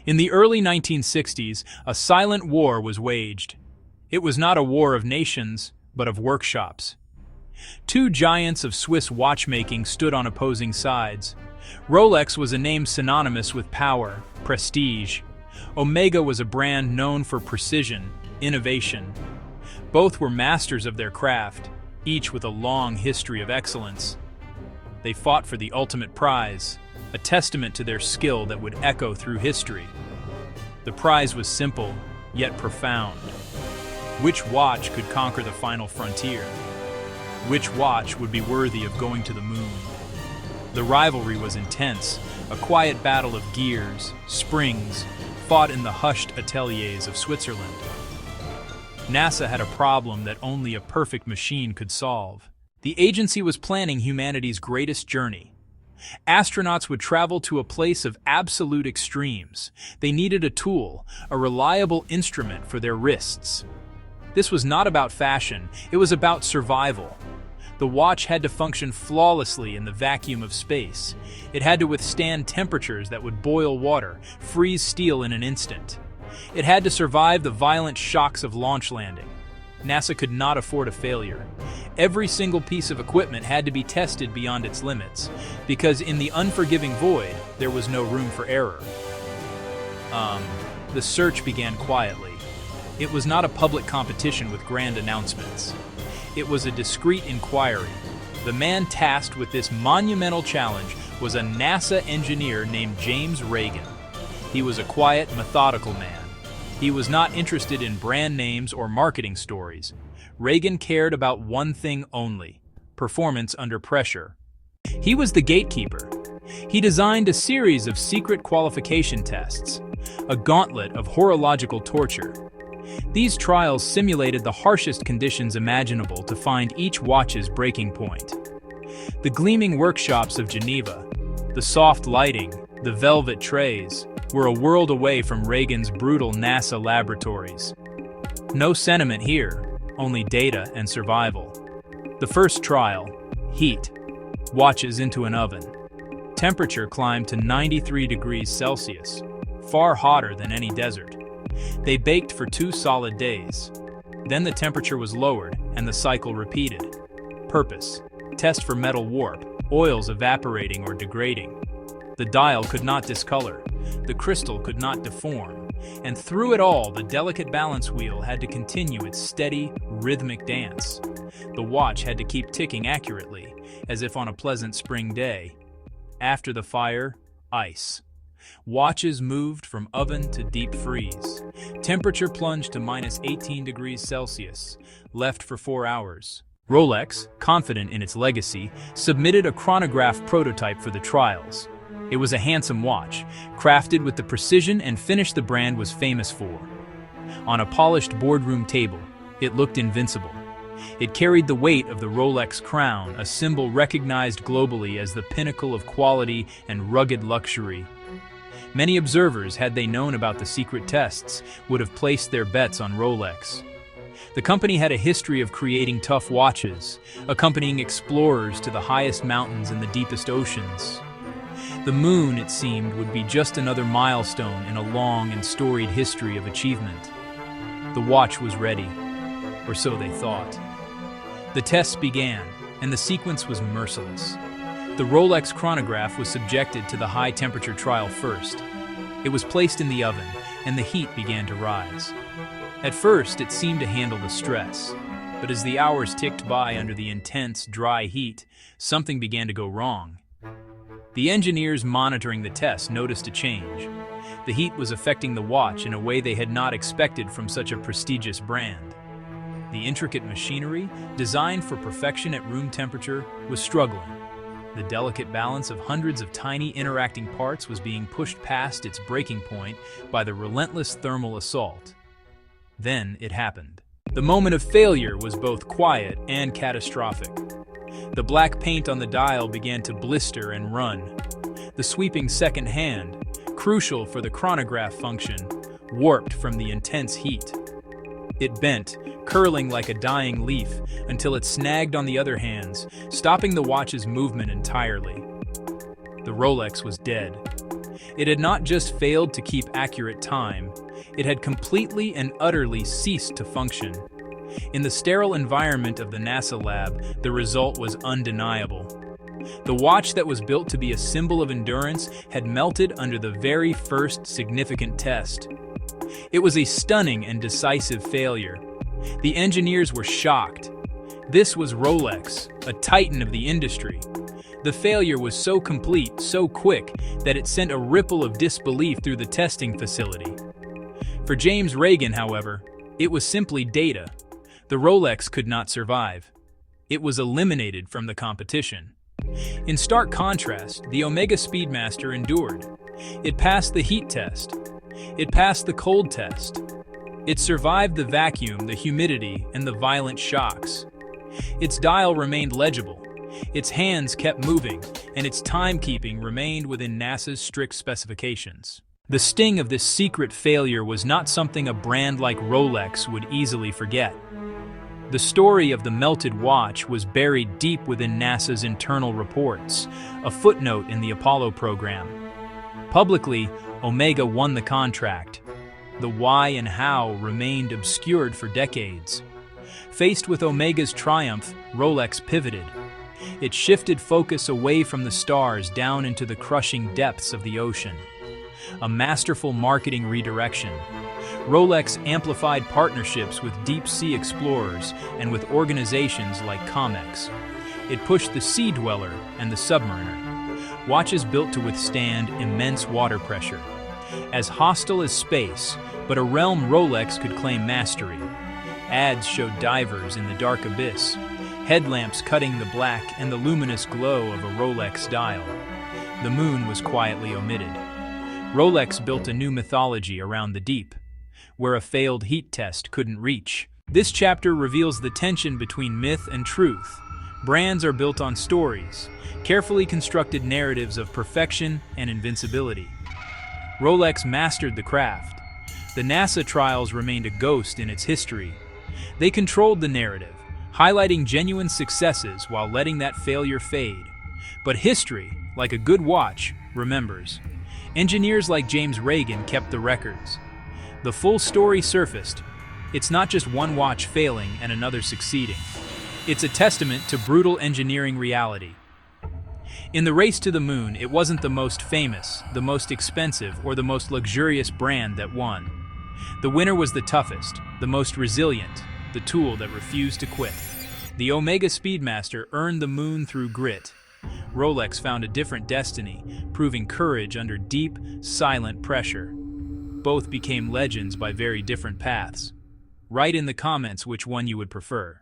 In the early 1960s, a silent war was waged. It was not a war of nations, but of workshops. Two giants of Swiss watchmaking stood on opposing sides. Rolex was a name synonymous with power, prestige. Omega was a brand known for precision, innovation. Both were masters of their craft, each with a long history of excellence. They fought for the ultimate prize, a testament to their skill that would echo through history. The prize was simple, yet profound. Which watch could conquer the final frontier? Which watch would be worthy of going to the moon? The rivalry was intense, a quiet battle of gears, springs, fought in the hushed ateliers of Switzerland. NASA had a problem that only a perfect machine could solve. The agency was planning humanity's greatest journey. Astronauts would travel to a place of absolute extremes. They needed a tool, a reliable instrument for their wrists. This was not about fashion, it was about survival. The watch had to function flawlessly in the vacuum of space. It had to withstand temperatures that would boil water, freeze steel in an instant. It had to survive the violent shocks of launch landing. NASA could not afford a failure. Every single piece of equipment had to be tested beyond its limits, because in the unforgiving void, there was no room for error. The search began quietly. It was not a public competition with grand announcements. It was a discreet inquiry. The man tasked with this monumental challenge was a NASA engineer named James Reagan. He was a quiet, methodical man. He was not interested in brand names or marketing stories. Reagan cared about one thing only: performance under pressure. He was the gatekeeper. He designed a series of secret qualification tests, a gauntlet of horological torture. These trials simulated the harshest conditions imaginable to find each watch's breaking point. The gleaming workshops of Geneva, the soft lighting, the velvet trays, were a world away from Reagan's brutal NASA laboratories. No sentiment here, only data and survival. The first trial, heat, watches into an oven. Temperature climbed to 93 degrees Celsius, far hotter than any desert. They baked for 2 solid days. Then the temperature was lowered and the cycle repeated. Purpose: test for metal warp, oils evaporating or degrading. The dial could not discolor, the crystal could not deform, and through it all the delicate balance wheel had to continue its steady, rhythmic dance. The watch had to keep ticking accurately, as if on a pleasant spring day. After the fire, ice. Watches moved from oven to deep freeze. Temperature plunged to -18 degrees Celsius, left for 4 hours. Rolex, confident in its legacy, submitted a chronograph prototype for the trials. It was a handsome watch, crafted with the precision and finish the brand was famous for. On a polished boardroom table, it looked invincible. It carried the weight of the Rolex crown, a symbol recognized globally as the pinnacle of quality and rugged luxury. Many observers, had they known about the secret tests, would have placed their bets on Rolex. The company had a history of creating tough watches, accompanying explorers to the highest mountains and the deepest oceans. The moon, it seemed, would be just another milestone in a long and storied history of achievement. The watch was ready, or so they thought. The tests began, and the sequence was merciless. The Rolex chronograph was subjected to the high-temperature trial first. It was placed in the oven, and the heat began to rise. At first, it seemed to handle the stress, but as the hours ticked by under the intense, dry heat, something began to go wrong. The engineers monitoring the test noticed a change. The heat was affecting the watch in a way they had not expected from such a prestigious brand. The intricate machinery, designed for perfection at room temperature, was struggling. The delicate balance of hundreds of tiny interacting parts was being pushed past its breaking point by the relentless thermal assault. Then it happened. The moment of failure was both quiet and catastrophic. The black paint on the dial began to blister and run. The sweeping second hand, crucial for the chronograph function, warped from the intense heat. It bent, curling like a dying leaf, until it snagged on the other hands, stopping the watch's movement entirely. The Rolex was dead. It had not just failed to keep accurate time, it had completely and utterly ceased to function. In the sterile environment of the NASA lab, the result was undeniable. The watch that was built to be a symbol of endurance had melted under the very first significant test. It was a stunning and decisive failure. The engineers were shocked. This was Rolex, a titan of the industry. The failure was so complete, so quick, that it sent a ripple of disbelief through the testing facility. For James Reagan, however, it was simply data. The Rolex could not survive. It was eliminated from the competition. In stark contrast, the Omega Speedmaster endured. It passed the heat test. It passed the cold test. It survived the vacuum, the humidity, and the violent shocks. Its dial remained legible. Its hands kept moving, and its timekeeping remained within NASA's strict specifications. The sting of this secret failure was not something a brand like Rolex would easily forget. The story of the melted watch was buried deep within NASA's internal reports, a footnote in the Apollo program. Publicly, Omega won the contract. The why and how remained obscured for decades. Faced with Omega's triumph, Rolex pivoted. It shifted focus away from the stars down into the crushing depths of the ocean. A masterful marketing redirection. Rolex amplified partnerships with deep-sea explorers and with organizations like COMEX. It pushed the sea dweller and the submariner. Watches built to withstand immense water pressure. As hostile as space, but a realm Rolex could claim mastery. Ads showed divers in the dark abyss, headlamps cutting the black and the luminous glow of a Rolex dial. The moon was quietly omitted. Rolex built a new mythology around the deep, where a failed heat test couldn't reach. This chapter reveals the tension between myth and truth. Brands are built on stories, carefully constructed narratives of perfection and invincibility. Rolex mastered the craft. The NASA trials remained a ghost in its history. They controlled the narrative, highlighting genuine successes while letting that failure fade. But history, like a good watch, remembers. Engineers like James Reagan kept the records. The full story surfaced. It's not just one watch failing and another succeeding. It's a testament to brutal engineering reality. In the race to the moon, it wasn't the most famous, the most expensive, or the most luxurious brand that won. The winner was the toughest, the most resilient, the tool that refused to quit. The Omega Speedmaster earned the moon through grit. Rolex found a different destiny, proving courage under deep, silent pressure. Both became legends by very different paths. Write in the comments which one you would prefer.